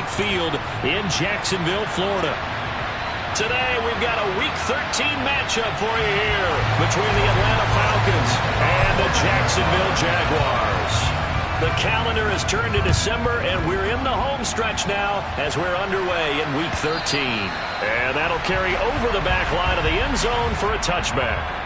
Bank Field in Jacksonville, Florida. Today, we've got a Week 13 matchup for you here between the Atlanta Falcons and the Jacksonville Jaguars. The calendar has turned to December, and we're in the home stretch now as we're underway in Week 13. And that'll carry over the back line of the end zone for a touchback.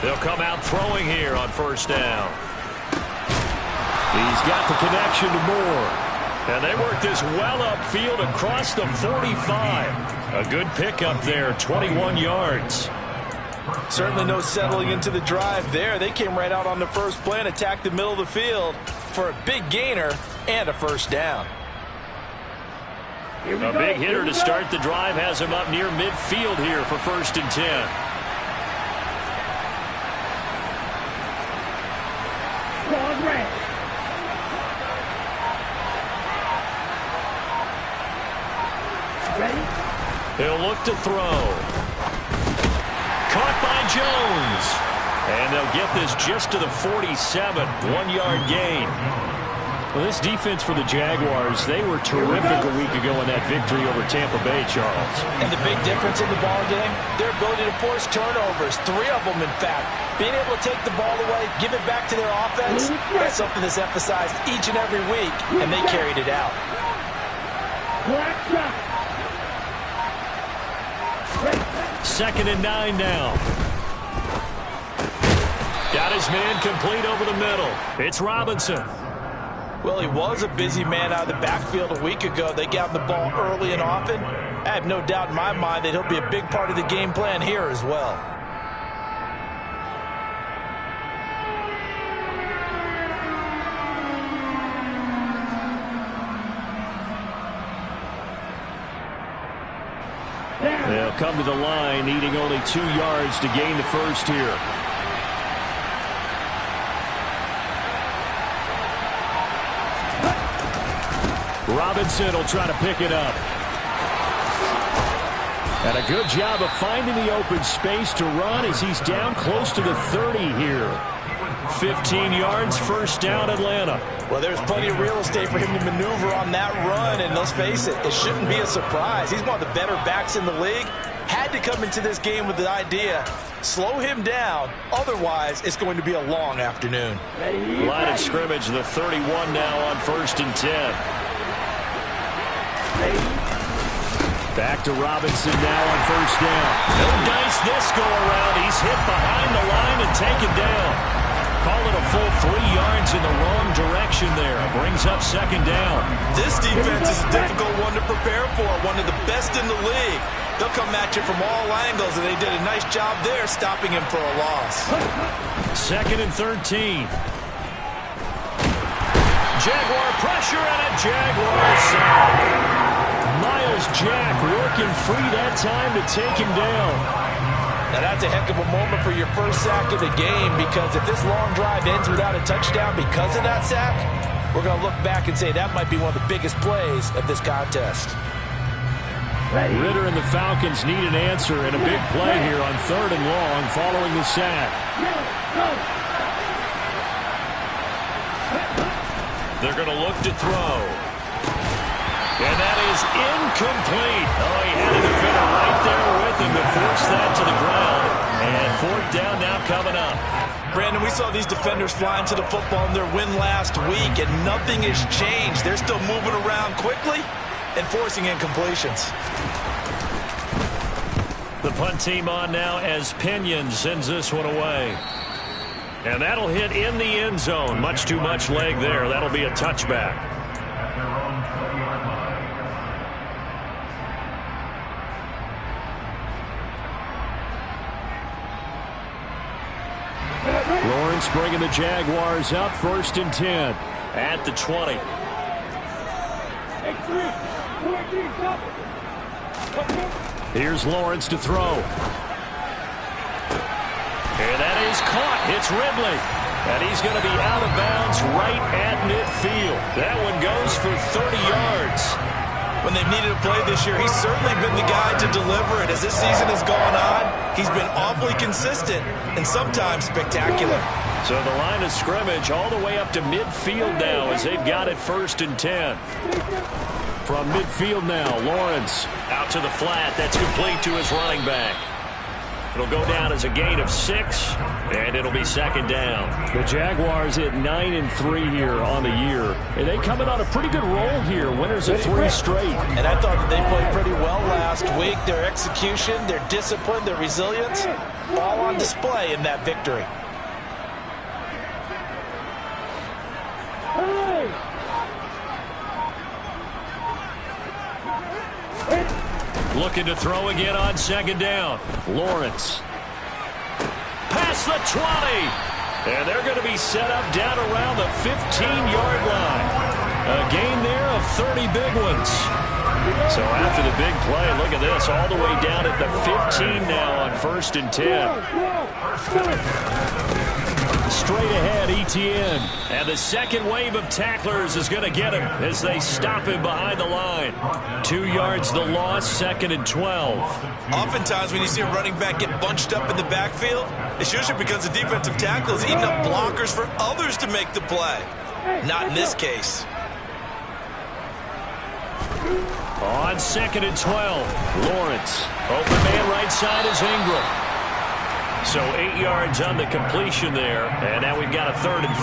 They'll come out throwing here on first down. He's got the connection to Moore. And they work this well upfield across the 45. A good pickup there, 21 yards. Certainly no settling into the drive there. They came right out on the first play and attacked the middle of the field for a big gainer and a first down. A big hitter to start the drive has him up near midfield here for 1st and 10. He'll look to throw. Caught by Jones. And they'll get this just to the 47. 1-yard gain. Well, this defense for the Jaguars, they were terrific a week ago in that victory over Tampa Bay, Charles. And the big difference in the ball game, their ability to force turnovers, 3 of them in fact. Being able to take the ball away, give it back to their offense, that's something that's emphasized each and every week, and they carried it out. 2nd and 9 now. Got his man complete over the middle. It's Robinson. Well, he was a busy man out of the backfield a week ago. They got him the ball early and often. I have no doubt in my mind that he'll be a big part of the game plan here as well. They'll come to the line, needing only 2 yards to gain the first here. Robinson will try to pick it up. And a good job of finding the open space to run as he's down close to the 30 here. 15 yards, first down, Atlanta. Well, there's plenty of real estate for him to maneuver on that run, and let's face it, it shouldn't be a surprise. He's one of the better backs in the league. Had to come into this game with the idea, slow him down, otherwise it's going to be a long afternoon. Line of scrimmage, the 31 now on 1st and 10. Back to Robinson now on first down. No dice this go around. He's hit behind the line and taken down. Call it a full 3 yards in the wrong direction there. Brings up 2nd down. This defense is a difficult one to prepare for. One of the best in the league. They'll come at you from all angles, and they did a nice job there stopping him for a loss. 2nd and 13. Jaguar pressure and a Jaguar sack. Miles Jack working free that time to take him down. Now that's a heck of a moment for your first sack of the game, because if this long drive ends without a touchdown because of that sack, we're going to look back and say that might be one of the biggest plays of this contest. Ritter and the Falcons need an answer and a big play here on 3rd and long following the sack. They're going to look to throw. And that is incomplete. Oh, he had a defender right there with him to force that to the ground. And 4th down now coming up. Brandon, we saw these defenders flying to the football in their win last week, and nothing has changed. They're still moving around quickly and forcing incompletions. The punt team on now as Pinion sends this one away. And that'll hit in the end zone. Much too much leg there. That'll be a touchback. Lawrence bringing the Jaguars up, 1st and 10 at the 20. Here's Lawrence to throw. And that is caught. It's Ridley. And he's going to be out of bounds right at midfield. That one goes for 30 yards. When they've needed a play this year, he's certainly been the guy to deliver it. As this season has gone on, he's been awfully consistent and sometimes spectacular. So the line of scrimmage all the way up to midfield now as they've got it 1st and 10. From midfield now, Lawrence out to the flat. That's complete to his running back. It'll go down as a gain of 6, and it'll be 2nd down. The Jaguars hit 9-3 here on the year. And they coming on a pretty good roll here. Winners of 3 straight. And I thought that they played pretty well last week. Their execution, their discipline, their resilience, all on display in that victory. Looking to throw again on 2nd down. Lawrence. Past the 20. And they're going to be set up down around the 15-yard line. A gain there of 30 big ones. So after the big play, look at this. All the way down at the 15 now on 1st and 10. Straight ahead, Etienne. And the second wave of tacklers is going to get him as they stop him behind the line. 2 yards the loss, 2nd and 12. Oftentimes when you see a running back get bunched up in the backfield, it's usually because the defensive tackle is eating up blockers for others to make the play. Not in this case. On 2nd and 12, Lawrence. Open man right side is Ingram. So 8 yards on the completion there, and now we've got a 3rd and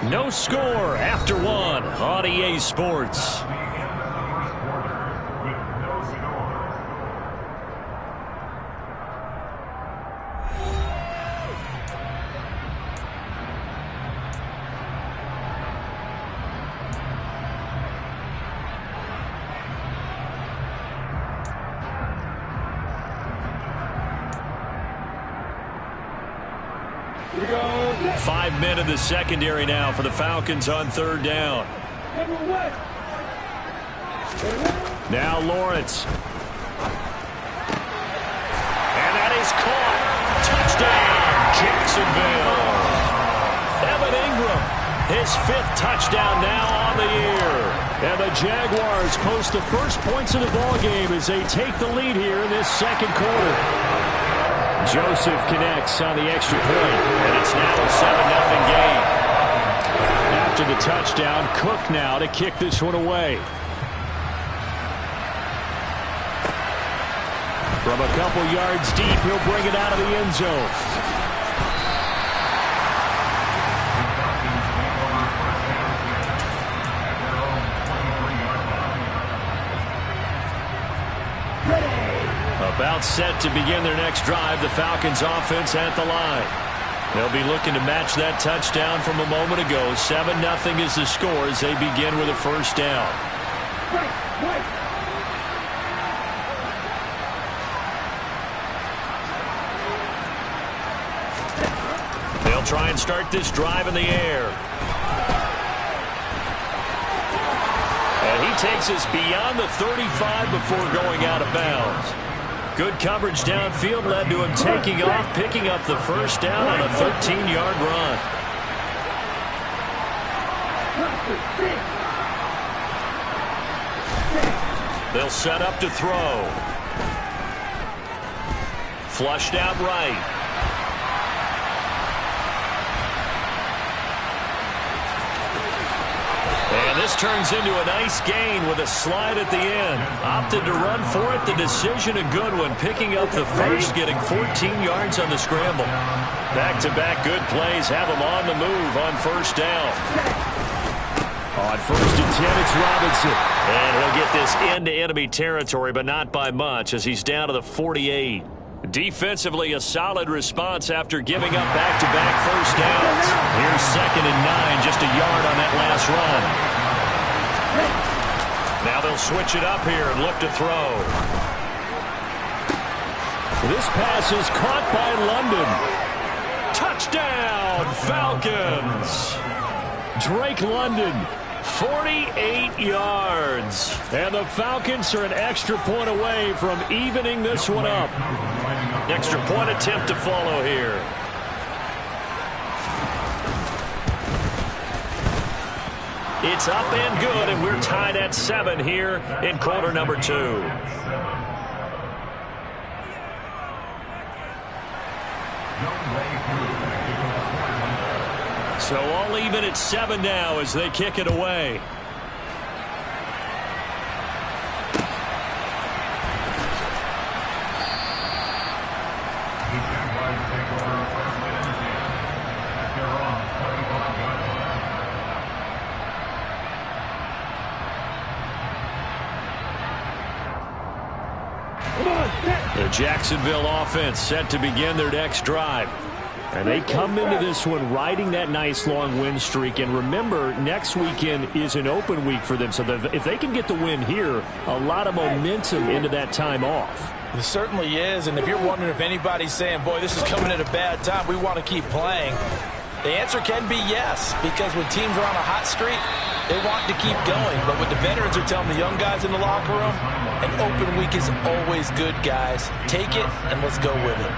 4. No score after 1 on EA Sports. Five men in the secondary now for the Falcons on 3rd down. Now Lawrence. And that is caught. Touchdown, Jacksonville. Evan Ingram, his 5th touchdown now on the year. And the Jaguars post the first points of the ballgame as they take the lead here in this 2nd quarter. Joseph connects on the extra point, and it's now a 7-0 game. After the touchdown, Cook now to kick this one away. From a couple yards deep, he'll bring it out of the end zone. About set to begin their next drive. The Falcons offense at the line. They'll be looking to match that touchdown from a moment ago. 7-0 is the score as they begin with a 1st down. They'll try and start this drive in the air. And he takes us beyond the 35 before going out of bounds. Good coverage downfield led to him taking off, picking up the 1st down on a 13-yard run. They'll set up to throw. Flushed out right. And this turns into a nice gain with a slide at the end. Opted to run for it. The decision a good one. Picking up the 1st, getting 14 yards on the scramble. Back-to-back good plays have him on the move on 1st down. On 1st and 10, it's Robinson. And he'll get this into enemy territory, but not by much as he's down to the 48. Defensively, a solid response after giving up back-to-back 1st downs. Here's 2nd and 9, just a yard on that last run. Now they'll switch it up here and look to throw. This pass is caught by London. Touchdown, Falcons! Drake London, 48 yards. And the Falcons are an extra point away from evening this one up. Extra point attempt to follow here. It's up and good, and we're tied at 7 here in quarter number 2. So all even at 7 now as they kick it away. The Jacksonville offense set to begin their next drive. And they come into this one riding that nice long win streak. And remember, next weekend is an open week for them. So if they can get the win here, a lot of momentum into that time off. It certainly is. And if you're wondering if anybody's saying, boy, this is coming at a bad time, we want to keep playing, the answer can be yes. Because when teams are on a hot streak, they want to keep going. But what the veterans are telling the young guys in the locker room, an open week is always good, guys. Take it and let's go with it.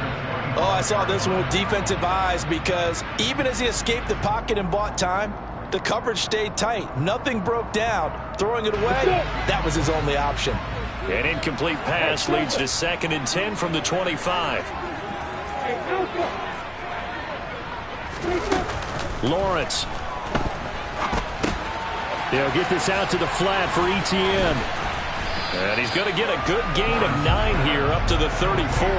Oh, I saw this one with defensive eyes because even as he escaped the pocket and bought time, the coverage stayed tight. Nothing broke down. Throwing it away, that was his only option. An incomplete pass leads to 2nd and 10 from the 25. Lawrence. They'll get this out to the flat for Etienne. And he's going to get a good gain of 9 here up to the 34.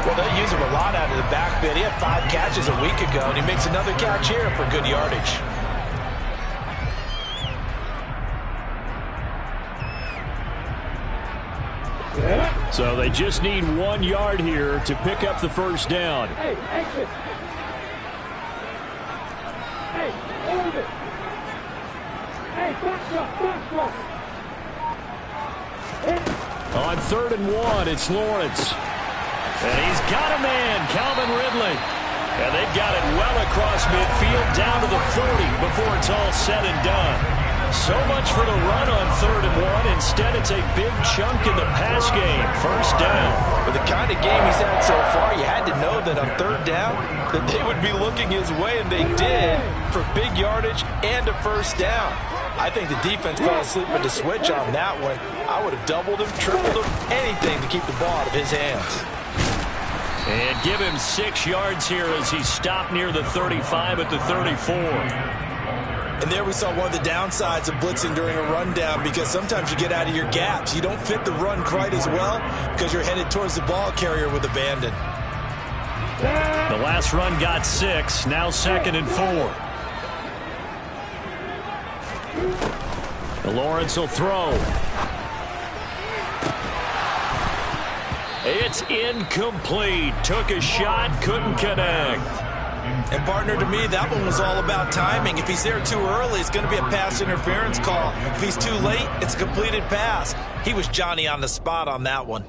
Well, they use him a lot out of the backfield. He had 5 catches a week ago, and he makes another catch here for good yardage. So they just need 1 yard here to pick up the first down. Hey, exit. Hey, hold it. Hey, back. On 3rd and 1, it's Lawrence. And he's got a man, Calvin Ridley. And they've got it well across midfield down to the 40 before it's all said and done. So much for the run on 3rd and 1. Instead, it's a big chunk in the pass game. First down. With the kind of game he's had so far, you had to know that on 3rd down that they would be looking his way, and they did for big yardage and a first down. I think the defense fell asleep with the switch on that one. I would have doubled him, tripled him, anything to keep the ball out of his hands. And give him 6 yards here as he stopped near the 35 at the 34. And there we saw one of the downsides of blitzing during a rundown, because sometimes you get out of your gaps. You don't fit the run quite as well because you're headed towards the ball carrier with abandon. The last run got 6. Now 2nd and 4. Lawrence will throw. It's incomplete. Took a shot, couldn't connect. And partner, to me, that one was all about timing. If he's there too early, it's going to be a pass interference call. If he's too late, it's a completed pass. He was Johnny on the spot on that one.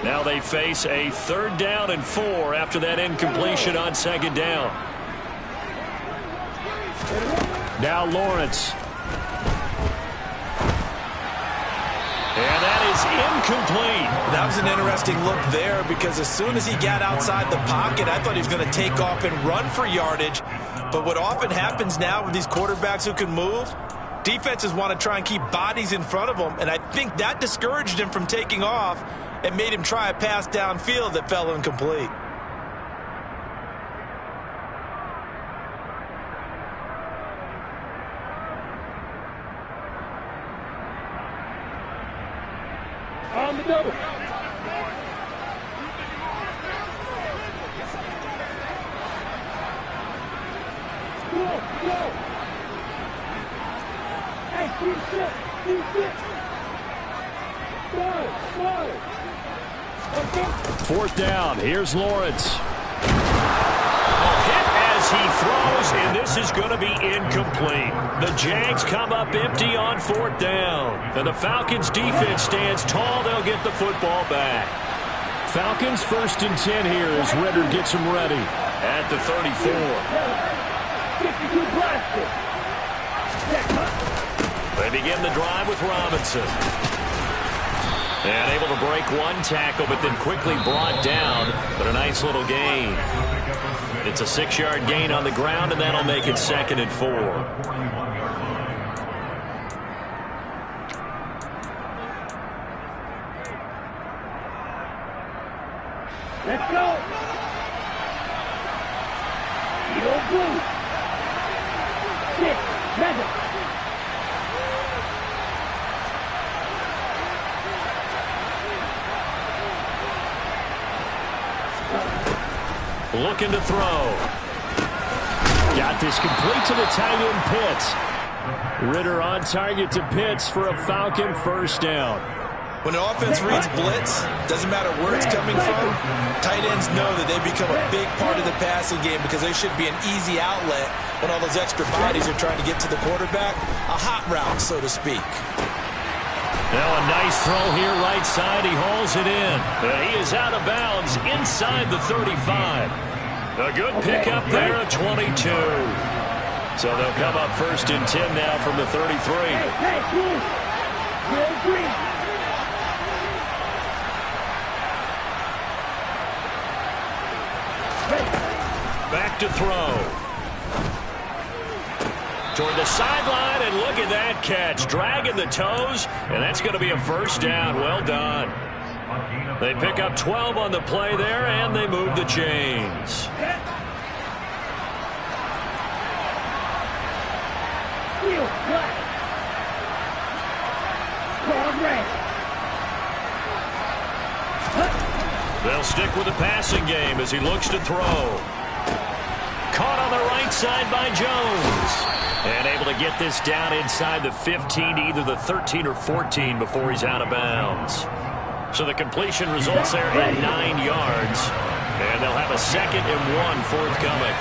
Now they face a 3rd down and 4 after that incompletion on 2nd down. Now Lawrence. And that is incomplete. That was an interesting look there, because as soon as he got outside the pocket, I thought he was going to take off and run for yardage. But what often happens now with these quarterbacks who can move, defenses want to try and keep bodies in front of them, and I think that discouraged him from taking off and made him try a pass downfield that fell incomplete. On the double. Go. Hey, keep sit. 4th down. Here's Lawrence. Hit as he throws, and this pass is going to be incomplete. The Jags come up empty on 4th down. And the Falcons defense stands tall. They'll get the football back. Falcons 1st and 10 here as Ritter gets them ready at the 34. They begin the drive with Robinson. And able to break one tackle, but then quickly brought down. But a nice little gain. It's a 6-yard gain on the ground, and that'll make it 2nd and 4. Let's go. Yo, blue. 6, 7. Looking to throw. Got this complete to the tight end Pitts. Ritter on target to Pitts for a Falcon 1st down. When an offense reads blitz, doesn't matter where it's coming from, tight ends know that they become a big part of the passing game because they should be an easy outlet when all those extra bodies are trying to get to the quarterback. A hot route, so to speak. Now a nice throw here right side. He hauls it in. He is out of bounds inside the 35. A good pickup there at 22. So they'll come up 1st and 10 now from the 33. Hey, blue. Green. Back to throw. Toward the sideline, and look at that catch. Dragging the toes, and that's going to be a 1st down. Well done. They pick up 12 on the play there, and they move the chains. They'll stick with the passing game as he looks to throw. Caught on the right side by Jones. And able to get this down inside the 15 to either the 13 or 14 before he's out of bounds. So the completion results there at 9 yards. And they'll have a 2nd and 1 forthcoming.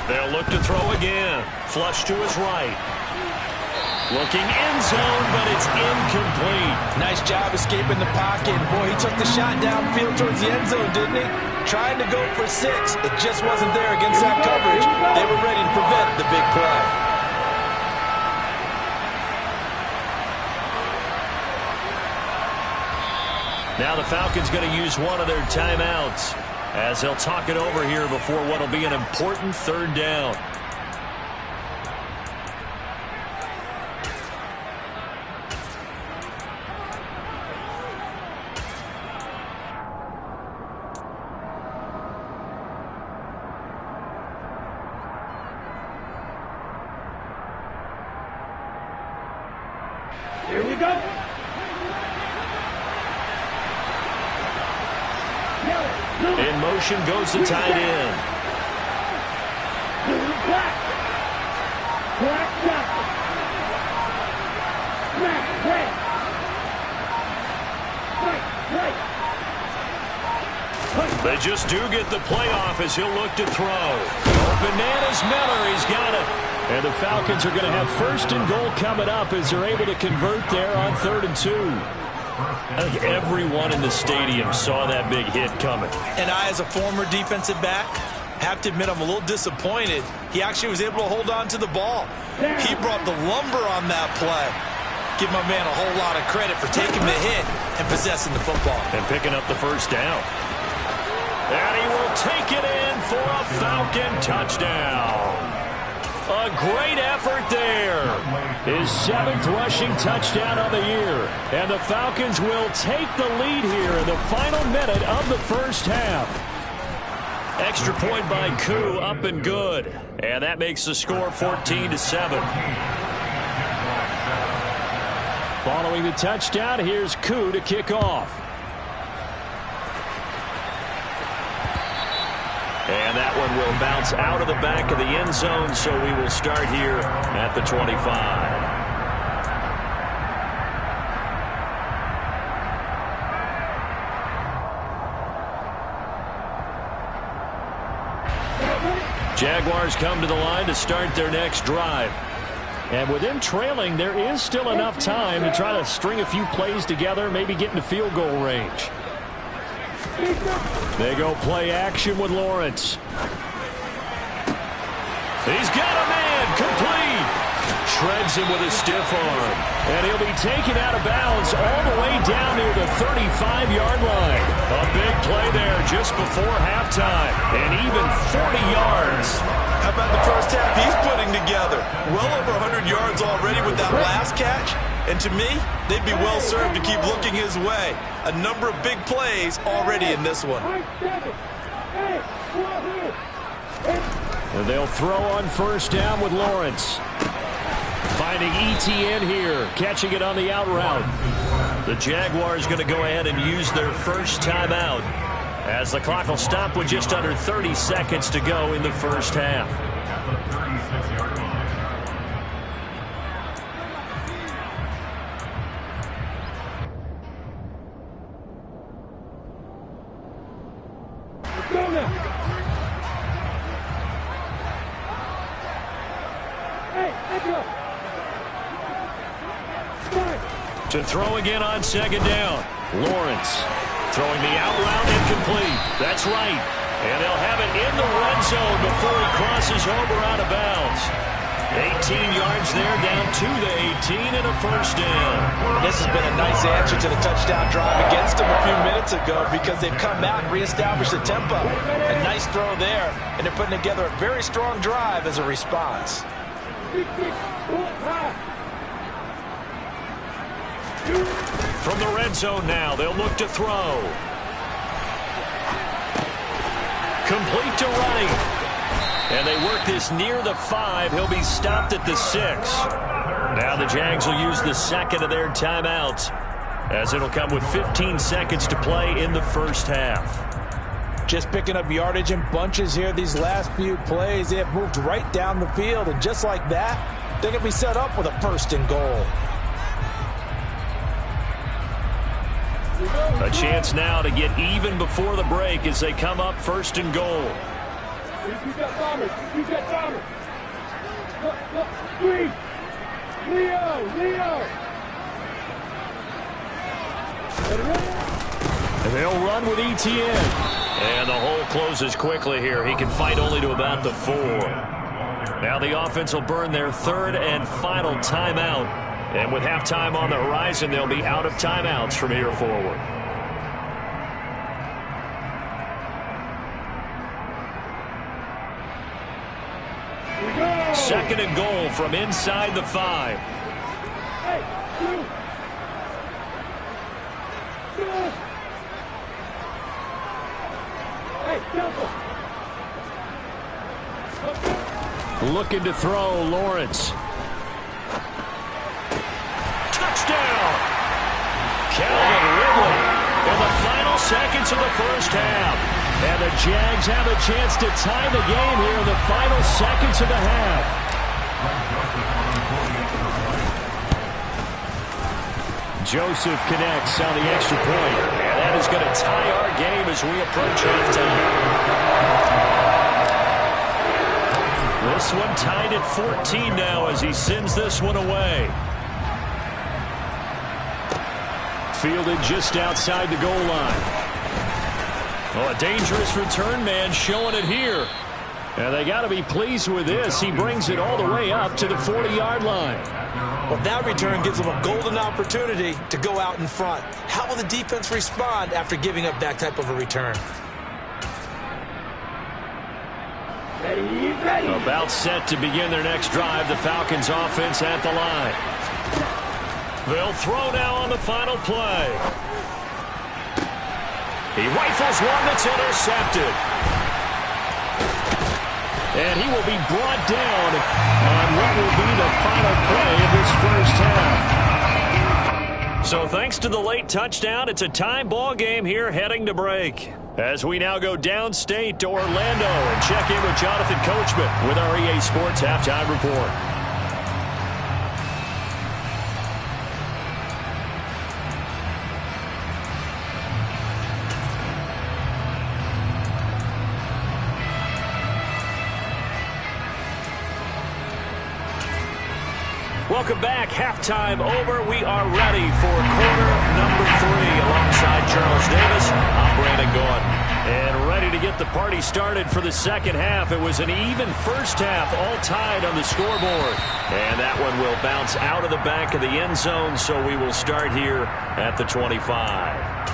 They'll look to throw again. Flush to his right. Looking end zone, but it's incomplete. Nice job escaping the pocket. Boy, he took the shot downfield towards the end zone, didn't he? Trying to go for 6. It just wasn't there against that coverage. They were ready to prevent the big play. Now the Falcons going to use one of their timeouts as they'll talk it over here before what will be an important 3rd down. Here we go. In motion goes the tight end. Black. They just do get the playoff as he'll look to throw. Bananas Miller, he's got it. And the Falcons are going to have 1st and goal coming up as they're able to convert there on 3rd and 2. I think everyone in the stadium saw that big hit coming. And I, as a former defensive back, have to admit I'm a little disappointed. He actually was able to hold on to the ball. He brought the lumber on that play. Give my man a whole lot of credit for taking the hit and possessing the football. And picking up the 1st down. And he will take it in for a Falcon touchdown. A great effort there. His 7th rushing touchdown of the year. And the Falcons will take the lead here in the final minute of the 1st half. Extra point by Koo, up and good. And that makes the score 14-7. Following the touchdown, here's Koo to kick off. And that one will bounce out of the back of the end zone, so we will start here at the 25. Jaguars come to the line to start their next drive. And with them trailing, there is still enough time to try to string a few plays together, maybe get into field goal range. They go play action with Lawrence. He's got a man, complete. Shreds him with a stiff arm. And he'll be taken out of bounds all the way down near the 35-yard line. A big play there just before halftime. And even 40 yards. How about the first half he's putting together? Well over 100 yards already with that last catch. And to me, they'd be well served to keep looking his way. A number of big plays already in this one. And they'll throw on first down with Lawrence. Finding ETN here, catching it on the out route. The Jaguars going to go ahead and use their first timeout, as the clock will stop with just under 30 seconds to go in the first half. To throw again on second down. Lawrence throwing the out route incomplete. That's right. And they'll have it in the red zone before he crosses over out of bounds. 18 yards there, down to the 18 and a first down. And this has been a nice answer to the touchdown drive against them a few minutes ago, because they've come out and reestablished the tempo. A nice throw there, and they're putting together a very strong drive as a response. From the red zone now, they'll look to throw. Complete to right. And they work this near the 5. He'll be stopped at the 6. Now the Jags will use the second of their timeouts, as it'll come with 15 seconds to play in the first half. Just picking up yardage in bunches here these last few plays. They have moved right down the field, and just like that, they're going to be set up with a first and goal. A chance now to get even before the break as they come up first and goal. You got Thomas. You got Thomas. Look. Three. Leo. And they'll run with ETN. And the hole closes quickly here. He can fight only to about the 4. Now the offense will burn their third and final timeout. And with halftime on the horizon, they'll be out of timeouts from here forward. Second and goal from inside the 5. Looking to throw, Lawrence. Touchdown! Calvin Ridley in the final seconds of the first half. And the Jags have a chance to tie the game here in the final seconds of the half. Joseph connects on the extra point. And that is going to tie our game as we approach halftime. This one tied at 14 now as he sends this one away. Fielded just outside the goal line. Oh, a dangerous return man showing it here. And they got to be pleased with this. He brings it all the way up to the 40-yard line. Well, that return gives them a golden opportunity to go out in front. How will the defense respond after giving up that type of a return? Ready. About set to begin their next drive. The Falcons offense at the line. They'll throw now on the final play. He rifles one that's intercepted. And he will be brought down on what will be the final play of this first half. So thanks to the late touchdown, it's a tie ball game here heading to break. As we now go downstate to Orlando and check in with Jonathan Coachman with our EA Sports Halftime Report. Welcome back. Halftime over. We are ready for quarter number 3 alongside Charles Davis. I'm Brandon Gordon. And ready to get the party started for the second half. It was an even first half, all tied on the scoreboard. And that one will bounce out of the back of the end zone, so we will start here at the 25.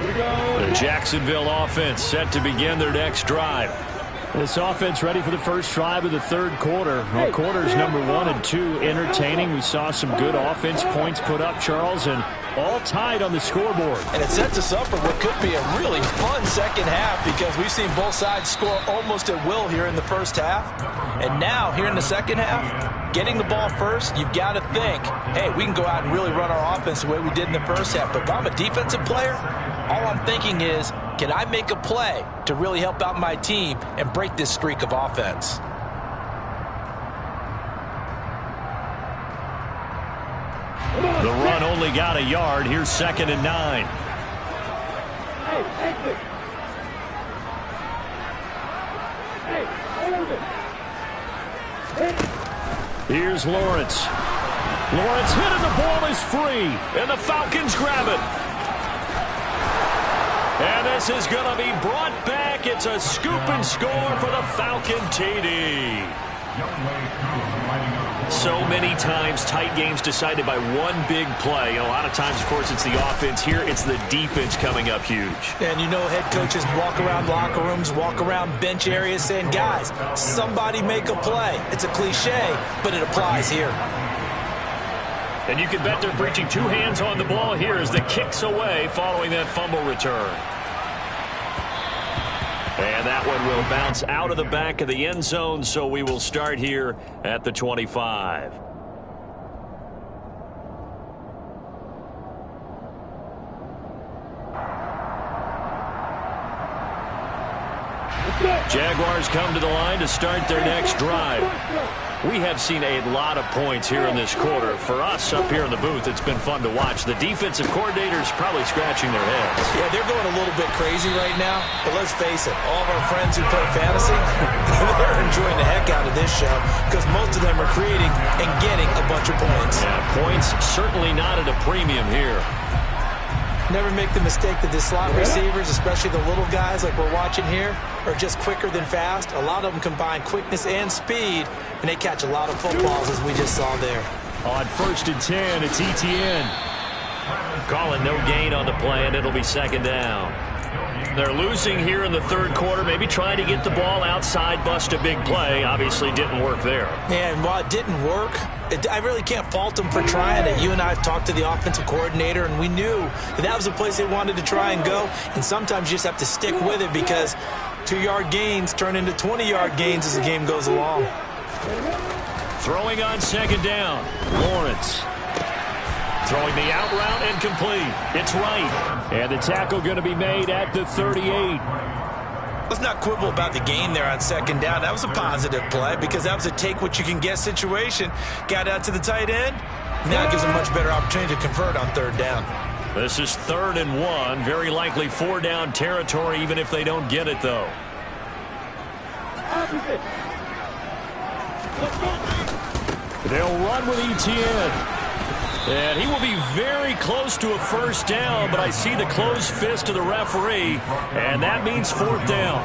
The Jacksonville offense set to begin their next drive. This offense ready for the first drive of the third quarter. Well, quarters number 1 and 2 entertaining. We saw some good offense points put up, Charles, and all tied on the scoreboard. And it sets us up for what could be a really fun second half because we've seen both sides score almost at will here in the first half. And now, here in the second half, getting the ball first, you've got to think, hey, we can go out and really run our offense the way we did in the first half. But if I'm a defensive player, all I'm thinking is, can I make a play to really help out my team and break this streak of offense? The run only got a yard. Here's 2nd and 9. Here's Lawrence. Lawrence hit and the ball is free. And the Falcons grab it. And this is going to be brought back. It's a scoop and score for the Falcon TD. So many times tight games decided by one big play. A lot of times, of course, it's the offense. Here, it's the defense coming up huge. And you know head coaches walk around locker rooms, walk around bench areas saying, guys, somebody make a play. It's a cliche, but it applies here. And you can bet they're preaching 2 hands on the ball here as the kick's away following that fumble return. And that one will bounce out of the back of the end zone, so we will start here at the 25. Jaguars come to the line to start their next drive. We have seen a lot of points here in this quarter. For us up here in the booth, it's been fun to watch. The defensive coordinators probably scratching their heads. Yeah, they're going a little bit crazy right now. But let's face it, all of our friends who play fantasy, they're enjoying the heck out of this show because most of them are creating and getting a bunch of points. Yeah, points certainly not at a premium here. Never make the mistake that the slot receivers, especially the little guys like we're watching here, are just quicker than fast. A lot of them combine quickness and speed, and they catch a lot of footballs, as we just saw there. On 1st and 10, it's Etienne. Calling no gain on the play, and it'll be 2nd down. They're losing here in the third quarter, maybe trying to get the ball outside, bust a big play. Obviously didn't work there. Yeah, and while it didn't work, I really can't fault them for trying it. You and I have talked to the offensive coordinator, and we knew that was the place they wanted to try and go. And sometimes you just have to stick with it because 2-yard gains turn into 20-yard gains as the game goes along. Throwing on 2nd down, Lawrence. Throwing the out route and complete. It's right. And the tackle going to be made at the 38. Let's not quibble about the gain there on 2nd down. That was a positive play because that was a take-what-you-can-get situation. Got out to the tight end. Now it gives them a much better opportunity to convert on 3rd down. This is 3rd and 1. Very likely 4-down territory, even if they don't get it, though. They'll run with Etienne. And he will be very close to a 1st down, but I see the closed fist of the referee, and that means 4th down.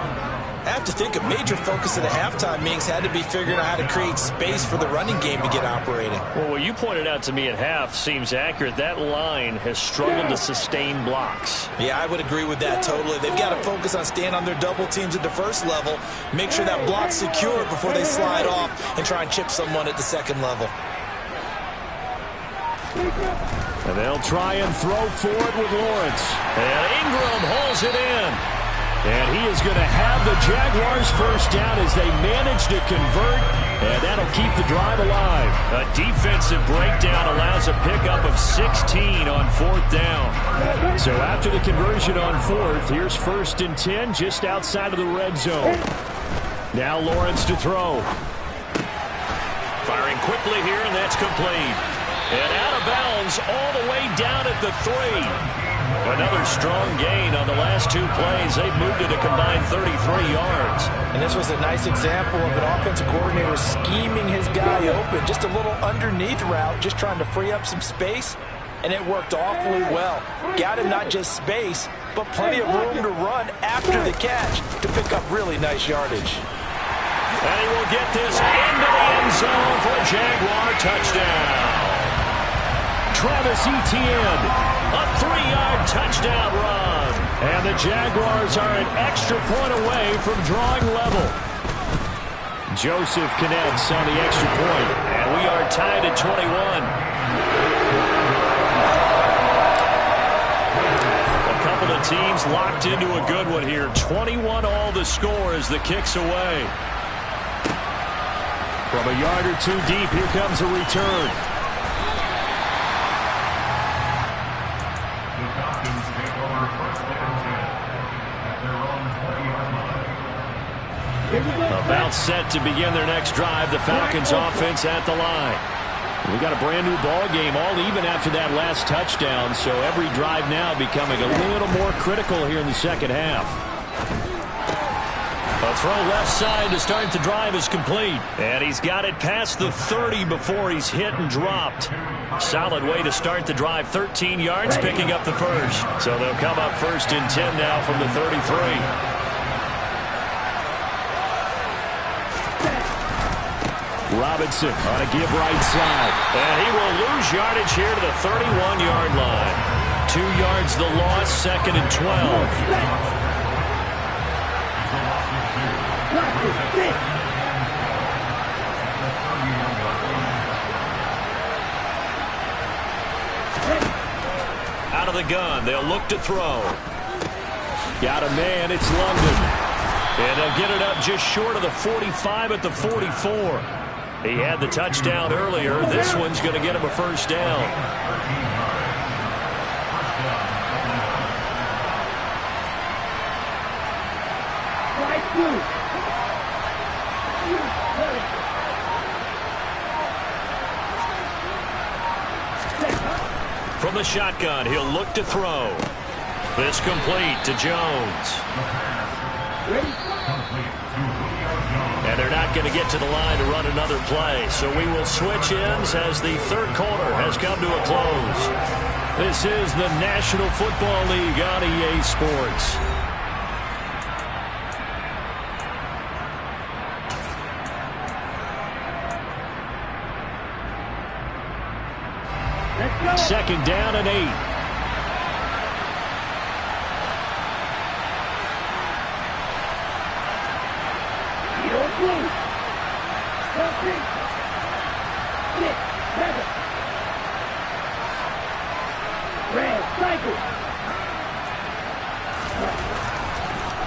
I have to think a major focus of the halftime meetings had to be figuring out how to create space for the running game to get operating. Well, what you pointed out to me at half seems accurate. That line has struggled to sustain blocks. Yeah, I would agree with that totally. They've got to focus on staying on their double teams at the first level, make sure that block's secure before they slide off and try and chip someone at the second level. And they'll try and throw forward with Lawrence. And Ingram hauls it in. And he is going to have the Jaguars first down as they manage to convert. And that'll keep the drive alive. A defensive breakdown allows a pickup of 16 on 4th down. So after the conversion on 4th, here's 1st and 10 just outside of the red zone. Now Lawrence to throw. Firing quickly here, and that's complete. And out of bounds all the way down at the 3. Another strong gain on the last 2 plays. They've moved it a combined 33 yards. And this was a nice example of an offensive coordinator scheming his guy open. Just a little underneath route, just trying to free up some space, and it worked awfully well. Got him not just space, but plenty of room to run after the catch to pick up really nice yardage. And he will get this into the end zone for a Jaguar touchdown. Travis Etienne, a 3-yard touchdown run. And the Jaguars are an extra point away from drawing level. Joseph connects on the extra point, and we are tied at 21. A couple of teams locked into a good one here. 21 all the score as the kick's away. From a yard or 2 deep, here comes a return. About set to begin their next drive. The Falcons offense at the line. We got a brand new ball game, all even after that last touchdown. So every drive now becoming a little more critical here in the second half. A throw left side to start the drive is complete. And he's got it past the 30 before he's hit and dropped. Solid way to start the drive. 13 yards, picking up the first. So they'll come up 1st and 10 now from the 33. Robinson on a give right side. And he will lose yardage here to the 31-yard line. 2 yards the loss, 2nd and 12. Out of the gun, they'll look to throw. Got a man, it's London. And they'll get it up just short of the 45 at the 44. He had the touchdown earlier. This one's going to get him a first down. From the shotgun, he'll look to throw. This complete to Jones. And they're not going to get to the line to run another play. So we will switch ends as the 3rd quarter has come to a close. This is the National Football League on EA Sports. Second down and 8.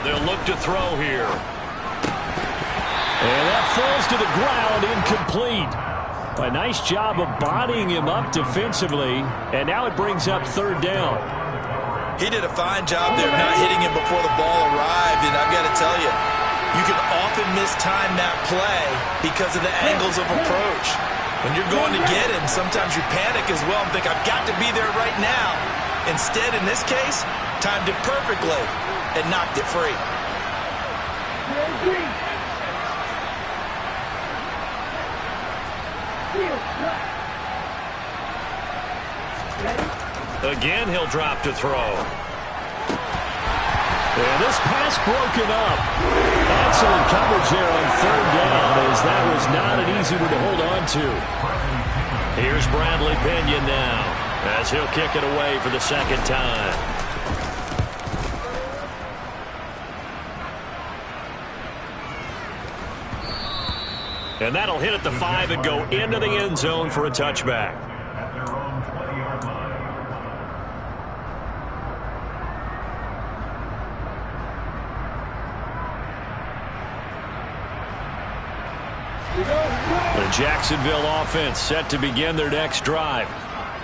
They'll look to throw here. And that falls to the ground, incomplete. A nice job of bodying him up defensively, and now it brings up 3rd down. He did a fine job there not hitting him before the ball arrived, and I've got to tell you, you can often mistime that play because of the angles of approach. When you're going to get him, sometimes you panic as well and think, I've got to be there right now. Instead, in this case, timed it perfectly and knocked it free. Again, he'll drop to throw. And this pass broken up. Excellent coverage there on 3rd down, as that was not an easy one to hold on to. Here's Bradley Pinion now, as he'll kick it away for the 2nd time. And that'll hit at the 5 and go into the end zone for a touchback. The Jacksonville offense set to begin their next drive.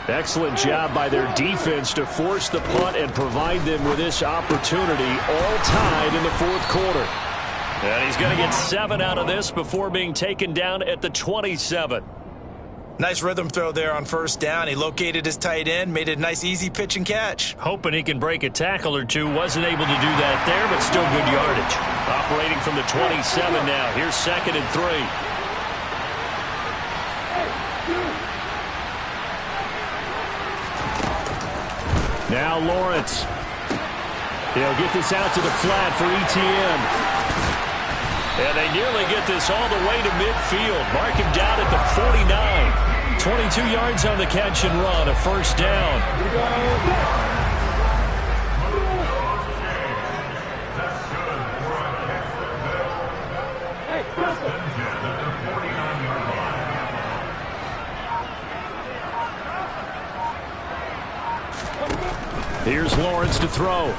Excellent job by their defense to force the punt and provide them with this opportunity, all tied in the fourth quarter. And he's going to get 7 out of this before being taken down at the 27. Nice rhythm throw there on first down. He located his tight end, made a nice easy pitch and catch. Hoping he can break a tackle or two. Wasn't able to do that there, but still good yardage. Operating from the 27 now. Here's 2nd and 3. Now Lawrence. He'll get this out to the flat for ETN. And they nearly get this all the way to midfield. Mark him down at the 49. 22 yards on the catch and run, a first down. Here's Lawrence to throw.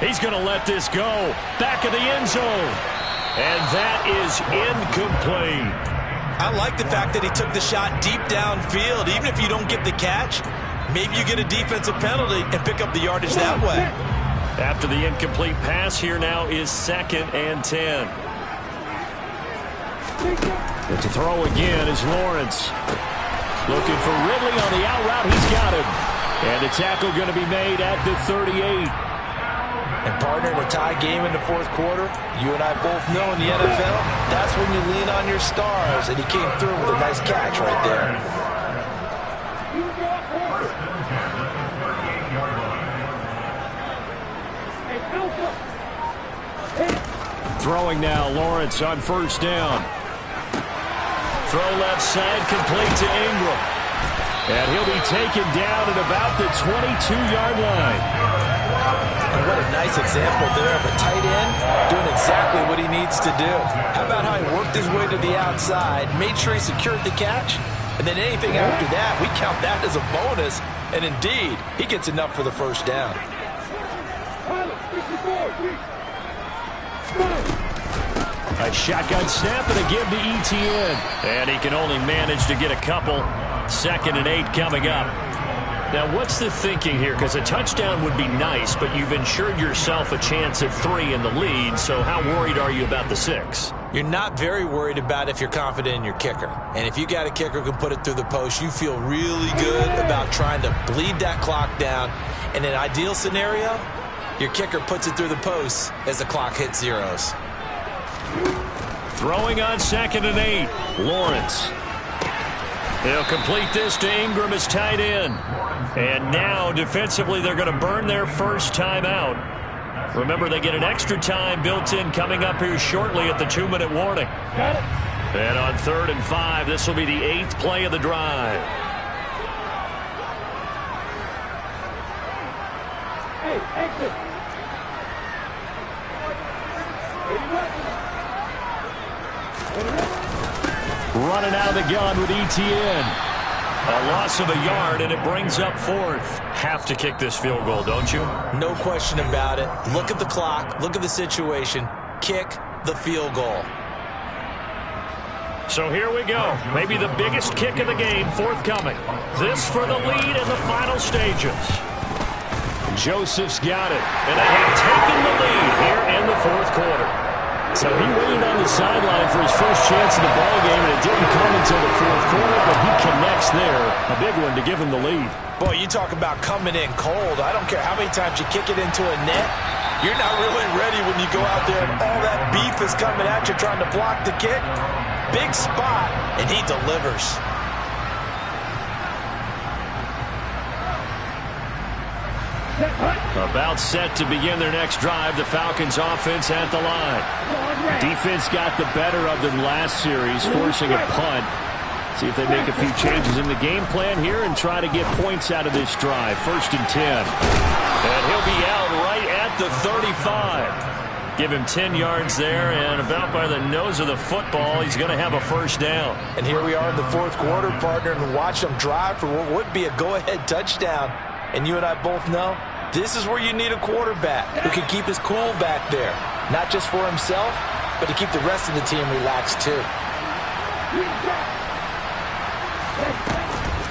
He's going to let this go. Back of the end zone. And that is incomplete. I like the fact that he took the shot deep downfield. Even if you don't get the catch, maybe you get a defensive penalty and pick up the yardage that way. After the incomplete pass, here now is 2nd and 10. But to throw again is Lawrence. Looking for Ridley on the out route. He's got him. And the tackle going to be made at the 38. And partner, in a tie game in the fourth quarter, you and I both know in the NFL, that's when you lean on your stars. And he came through with a nice catch right there. Throwing now, Lawrence on first down. Throw left side, complete to Ingram. And he'll be taken down at about the 22-yard line. And what a nice example there of a tight end doing exactly what he needs to do. How about how he worked his way to the outside, made sure he secured the catch, and then anything after that, we count that as a bonus. And indeed, he gets enough for the first down. A shotgun snap and a give to ETN. And he can only manage to get a couple. 2nd and 8 coming up. Now, what's the thinking here? Because a touchdown would be nice, but you've ensured yourself a chance at 3 in the lead, so how worried are you about the 6? You're not very worried about if you're confident in your kicker. And if you got a kicker who can put it through the post, you feel really good about trying to bleed that clock down. In an ideal scenario, your kicker puts it through the post as the clock hits zeros. Throwing on 2nd and 8. Lawrence. He'll complete this to Ingram as tight end. And now, defensively, they're going to burn their first time out. Remember, they get an extra time built in coming up here shortly at the 2-minute warning. And on 3rd and 5, this will be the 8th play of the drive. Hey, exit. Running out of the gun with ETN. A loss of a yard, and it brings up 4th. Have to kick this field goal, don't you? No question about it. Look at the clock. Look at the situation. Kick the field goal. So here we go. Maybe the biggest kick of the game forthcoming. This for the lead in the final stages. Joseph's got it, and they have taken the lead here in the fourth quarter. So he waited on the sideline for his first chance in the ballgame, and it didn't come until the fourth quarter, but he connects there. A big one to give him the lead. Boy, you talk about coming in cold. I don't care how many times you kick it into a net. You're not really ready when you go out there and all that beef is coming at you trying to block the kick. Big spot, and he delivers. About set to begin their next drive. The Falcons offense at the line. Defense got the better of them last series, forcing a punt. See if they make a few changes in the game plan here and try to get points out of this drive. 1st and 10. And he'll be out right at the 35. Give him 10 yards there, and about by the nose of the football, he's going to have a first down. And here we are in the fourth quarter, partner, and watch them drive for what would be a go-ahead touchdown. And you and I both know this is where you need a quarterback who can keep his cool back there, not just for himself, but to keep the rest of the team relaxed too.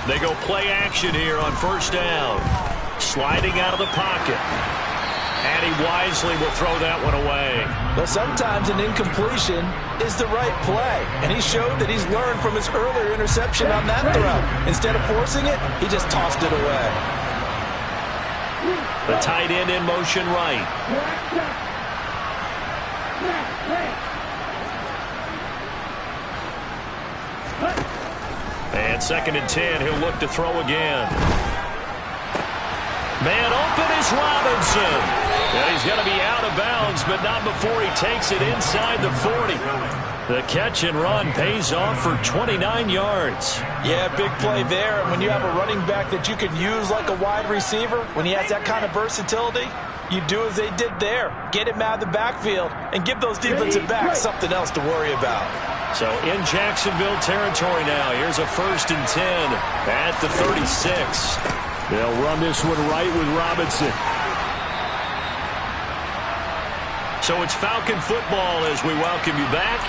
They go play action here on first down. Sliding out of the pocket. And he wisely will throw that one away. Well, sometimes an incompletion is the right play. And he showed that he's learned from his earlier interception on that throw. Instead of forcing it, he just tossed it away. The tight end in motion right. And 2nd and 10, he'll look to throw again. Man open is Robinson. And he's going to be out of bounds, but not before he takes it inside the 40. The catch and run pays off for 29 yards. Yeah, big play there. And when you have a running back that you can use like a wide receiver, when he has that kind of versatility, you do as they did there. Get him out of the backfield and give those defensive backs something else to worry about. So in Jacksonville territory now. Here's a 1st and 10 at the 36. They'll run this one right with Robinson. So it's Falcon football as we welcome you back.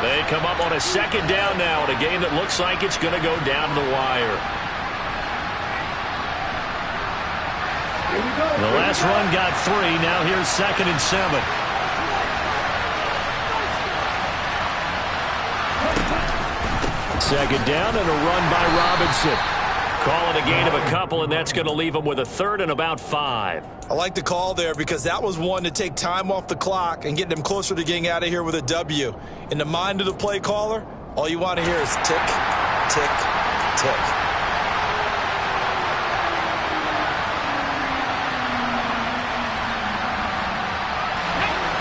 They come up on a 2nd down now in a game that looks like it's going to go down to the wire. The last run got 3. Now here's 2nd and 7. Second down and a run by Robinson. Call it a gain of a couple, and that's going to leave them with a 3rd and about 5. I like the call there because that was one to take time off the clock and get them closer to getting out of here with a W. In the mind of the play caller, all you want to hear is tick, tick, tick.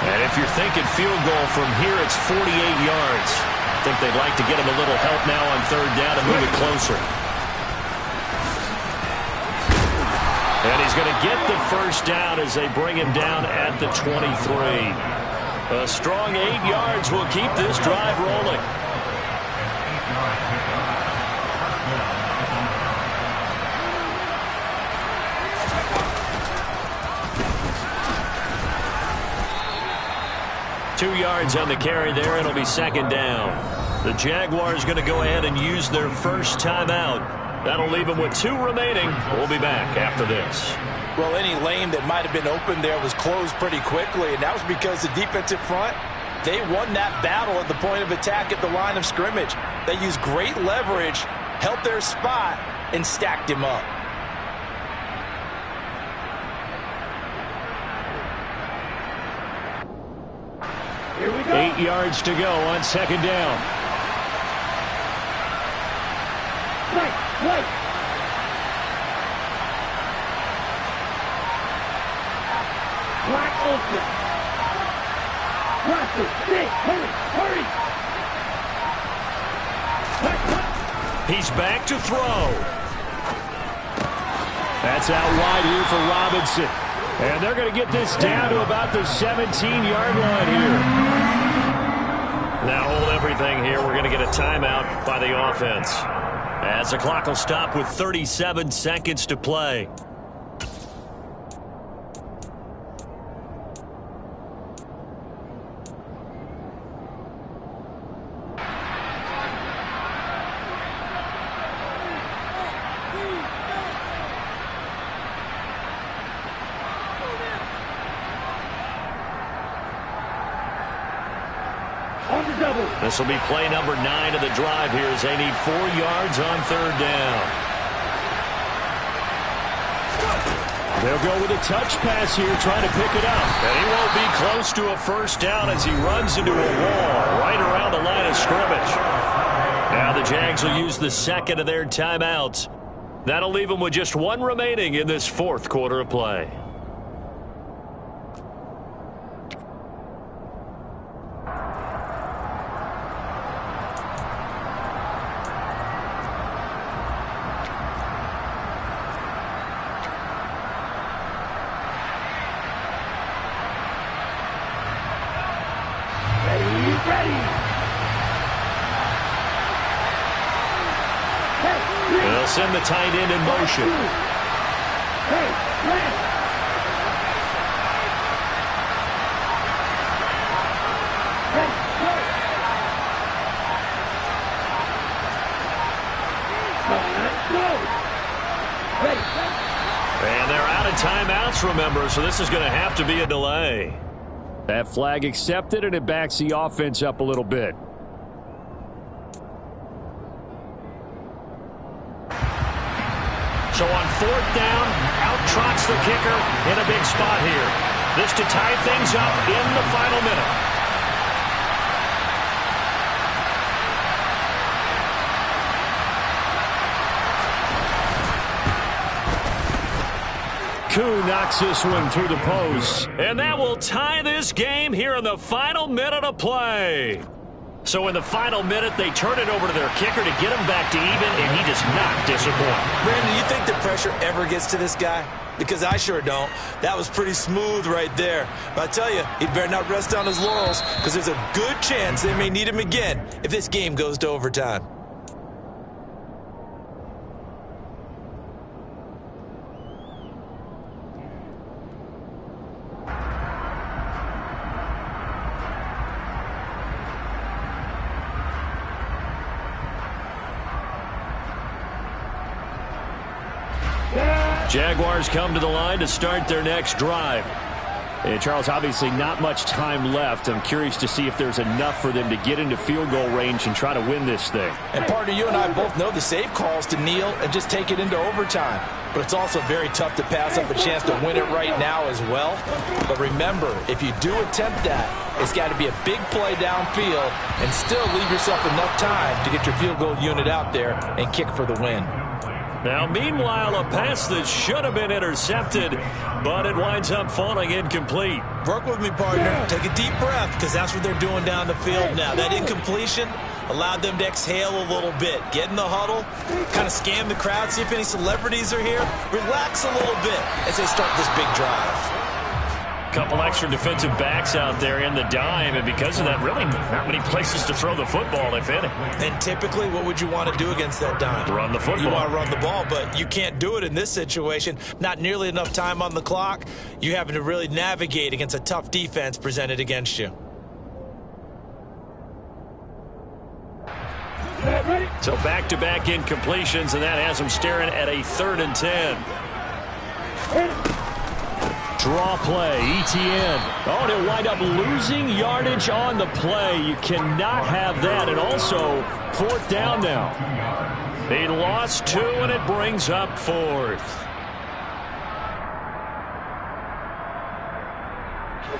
And if you're thinking field goal from here, it's 48 yards. I think they'd like to get him a little help now on 3rd down and move it closer. And he's going to get the 1st down as they bring him down at the 23. A strong 8 yards will keep this drive rolling. Two yards on the carry there. It'll be 2nd down. The Jaguars going to go ahead and use their first timeout. That'll leave them with 2 remaining. We'll be back after this. Well, any lane that might have been open there was closed pretty quickly, and that was because the defensive front, they won that battle at the point of attack at the line of scrimmage. They used great leverage, held their spot, and stacked him up. Here we go. 8 yards to go on 2nd down. Wait. Black open. Russell, Nick, hurry. He's back to throw. That's out wide here for Robinson. And they're going to get this down to about the 17-yard line here. Now hold everything here. We're going to get a timeout by the offense. As the clock will stop with 37 seconds to play. This will be play number 9 of the drive here as they need 4 yards on 3rd down. They'll go with a touch pass here, trying to pick it up. And he won't be close to a 1st down as he runs into a wall right around the line of scrimmage. Now the Jags will use the 2nd of their timeouts. That'll leave them with just 1 remaining in this 4th quarter of play. They'll send the tight end in motion. timeouts, remember, so this is going to have to be a delay. That flag accepted, and it backs the offense up a little bit. So on 4th down, out trots the kicker in a big spot here. This to tie things up in the final minute. Koo knocks this one through the post. And that will tie this game here in the final minute of play. So in the final minute, they turn it over to their kicker to get him back to even, and he does not disappoint. Brandon, you think the pressure ever gets to this guy? Because I sure don't. That was pretty smooth right there. But I tell you, he better not rest on his laurels, because there's a good chance they may need him again if this game goes to overtime. Jaguars come to the line to start their next drive. And Charles, obviously not much time left. I'm curious to see if there's enough for them to get into field goal range and try to win this thing. And partner, you and I both know the safe calls to kneel and just take it into overtime. But it's also very tough to pass up a chance to win it right now as well. But remember, if you do attempt that, it's got to be a big play downfield and still leave yourself enough time to get your field goal unit out there and kick for the win. Now, meanwhile, a pass that should have been intercepted, but it winds up falling incomplete. Work with me, partner. Take a deep breath, because that's what they're doing down the field now. That incompletion allowed them to exhale a little bit. Get in the huddle, kind of scan the crowd, see if any celebrities are here. Relax a little bit as they start this big drive. Couple extra defensive backs out there in the dime, and because of that, really not many places to throw the football, if any. And typically, what would you want to do against that dime? Run the football. You want to run the ball, but you can't do it in this situation. Not nearly enough time on the clock. You're having to really navigate against a tough defense presented against you. So back-to-back incompletions, and that has them staring at a 3rd and 10. Draw play, ETN. Oh, and he'll wind up losing yardage on the play. You cannot have that. And also, 4th down now. They lost 2, and it brings up 4th.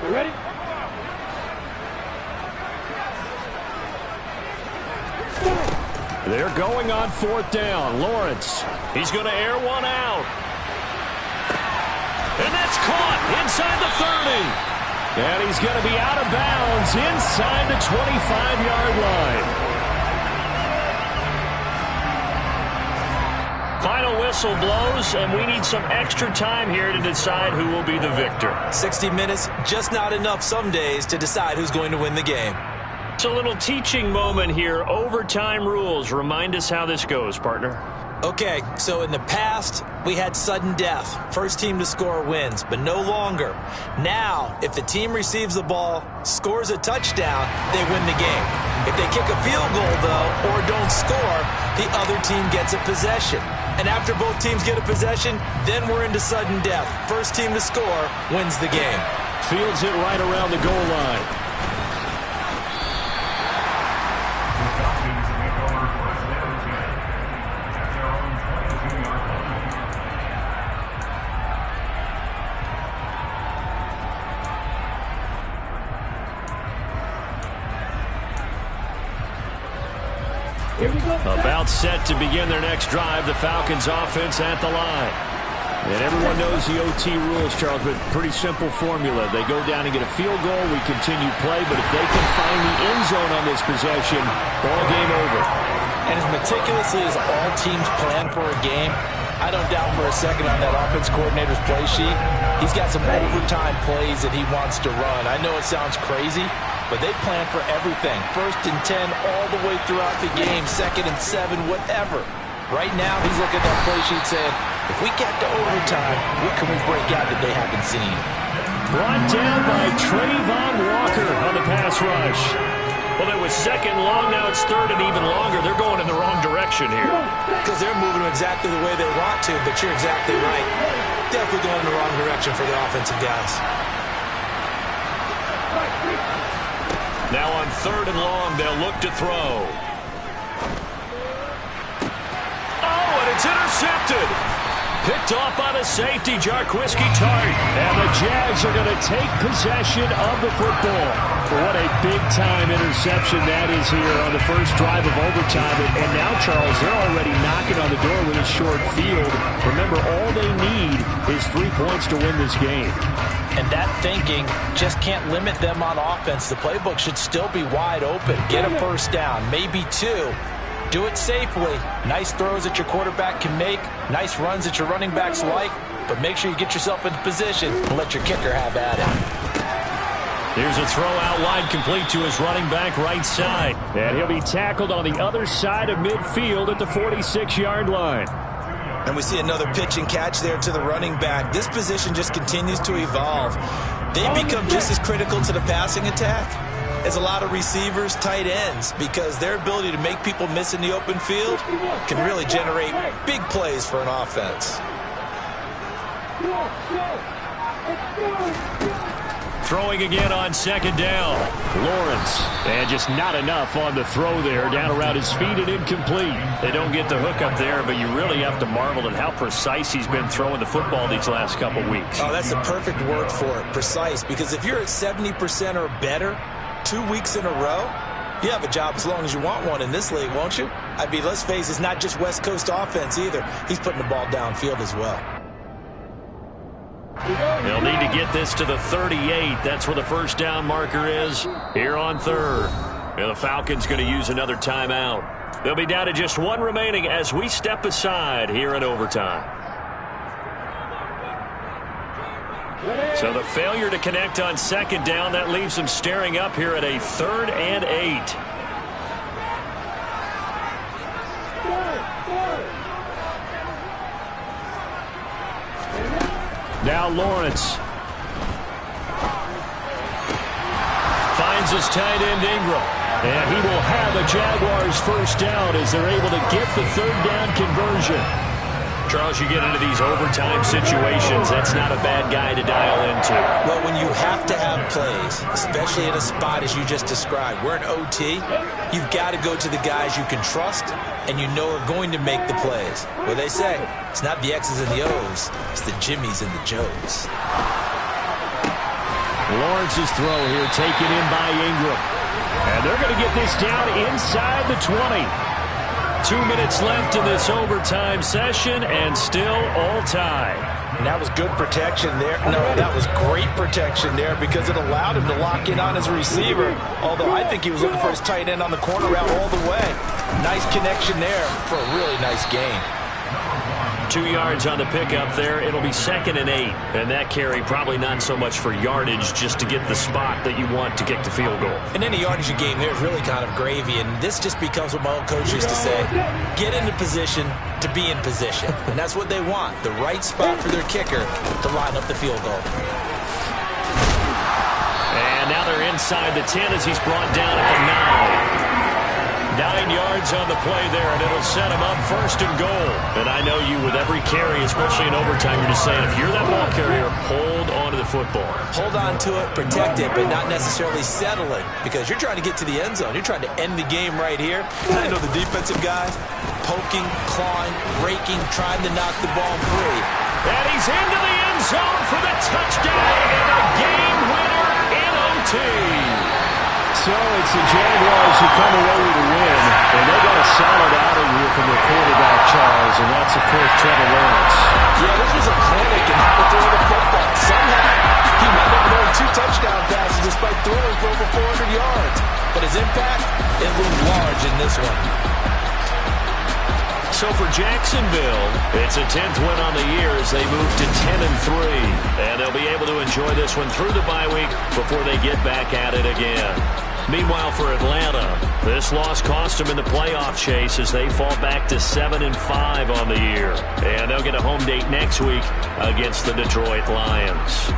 Ready? They're going on 4th down. Lawrence. He's going to air one out. And that's caught inside the 30. And he's going to be out of bounds inside the 25-yard line. Final whistle blows, and we need some extra time here to decide who will be the victor. 60 minutes, just not enough some days to decide who's going to win the game. It's a little teaching moment here. Overtime rules. Remind us how this goes, partner. Okay, so in the past, we had sudden death. First team to score wins, but no longer. Now, if the team receives the ball, scores a touchdown, they win the game. If they kick a field goal, though, or don't score, the other team gets a possession. And after both teams get a possession, then we're into sudden death. First team to score wins the game. Fields it right around the goal line. About set to begin their next drive, the Falcons offense at the line. And everyone knows the OT rules, Charles, but pretty simple formula. They go down and get a field goal, we continue play, but if they can find the end zone on this possession, ball game over. And as meticulously as all teams plan for a game, I don't doubt for a second on that offense coordinator's play sheet, he's got some overtime plays that he wants to run. I know it sounds crazy, but they plan for everything. 1st and 10 all the way throughout the game, 2nd and 7, whatever. Right now, he's looking at that play sheet saying, if we get to overtime, what can we break out that they haven't seen? Brought down by Trayvon Walker on the pass rush. Well, it was second long. Now it's third and even longer. They're going in the wrong direction here. Because they're moving exactly the way they want to, but you're exactly right. Definitely going in the wrong direction for the offensive guys. Now on third and long, they'll look to throw. Oh, and it's intercepted. Picked off by the safety, Jarquiski Tart. And the Jags are going to take possession of the football. What a big-time interception that is here on the first drive of overtime. And now, Charles, they're already knocking on the door with a short field. Remember, all they need is 3 points to win this game. And that thinking just can't limit them on offense. The playbook should still be wide open. Get a first down, maybe 2. Do it safely. Nice throws that your quarterback can make. Nice runs that your running backs like. But make sure you get yourself into position and let your kicker have at it. Here's a throw out wide, complete to his running back right side. And he'll be tackled on the other side of midfield at the 46-yard line. And we see another pitch and catch there to the running back. This position just continues to evolve. They become just as critical to the passing attack as a lot of receivers, tight ends, because their ability to make people miss in the open field can really generate big plays for an offense. Throwing again on second down. Lawrence. And just not enough on the throw there. Down around his feet and incomplete. They don't get the hook up there, but you really have to marvel at how precise he's been throwing the football these last couple weeks. Oh, that's the perfect word for it, precise, because if you're at 70% or better 2 weeks in a row, you have a job as long as you want one in this league, won't you? I mean, let's face it, it's not just West Coast offense either. He's putting the ball downfield as well. They'll need to get this to the 38. That's where the first down marker is here on third. And the Falcons going to use another timeout. They'll be down to just one remaining as we step aside here in overtime. So the failure to connect on second down, that leaves them staring up here at a 3rd and 8. Now Lawrence. Finds his tight end Ingram. And he will have a Jaguars first down as they're able to get the 3rd down conversion. Charles, you get into these overtime situations, that's not a bad guy to dial into. Well, when you have to have plays, especially in a spot as you just described, we're in OT, you've got to go to the guys you can trust and you know are going to make the plays. What they say, it's not the X's and the O's, it's the Jimmies and the Joes. Lawrence's throw here taken in by Ingram. And they're going to get this down inside the 20. 2 minutes left in this overtime session, and still all tied. And that was good protection there. No, that was great protection there because it allowed him to lock in on his receiver. Although I think he was looking for his tight end on the corner route all the way. Nice connection there for a really nice game. 2 yards on the pickup there. It'll be 2nd and 8. And that carry probably not so much for yardage, just to get the spot that you want to kick the field goal. And any yardage game there is really kind of gravy. And this just becomes what my old coach used to say. Get into position to be in position. And that's what they want. The right spot for their kicker to line up the field goal. And now they're inside the 10 as he's brought down at the 9. 9 yards on the play there, and it'll set him up 1st and goal. And I know you, with every carry, especially in overtime, you're just saying, if you're that ball carrier, hold on to the football. Hold on to it, protect it, but not necessarily settle it, because you're trying to get to the end zone. You're trying to end the game right here. And I know the defensive guys, poking, clawing, raking, trying to knock the ball free. And he's into the end zone for the touchdown and a game winner in OT. So it's the Jaguars who come away with a win, and they got a solid outing here from their quarterback, Charles, and that's, of course, Trevor Lawrence. Yeah, this was a clinic in how to throw the football. Somehow, he might have thrown 2 touchdown passes despite throwing for over 400 yards. But his impact, it loomed large in this one. So for Jacksonville, it's a 10th win on the year as they move to 10 and 3. And they'll be able to enjoy this one through the bye week before they get back at it again. Meanwhile, for Atlanta, this loss cost them in the playoff chase as they fall back to 7 and 5 on the year. And they'll get a home date next week against the Detroit Lions.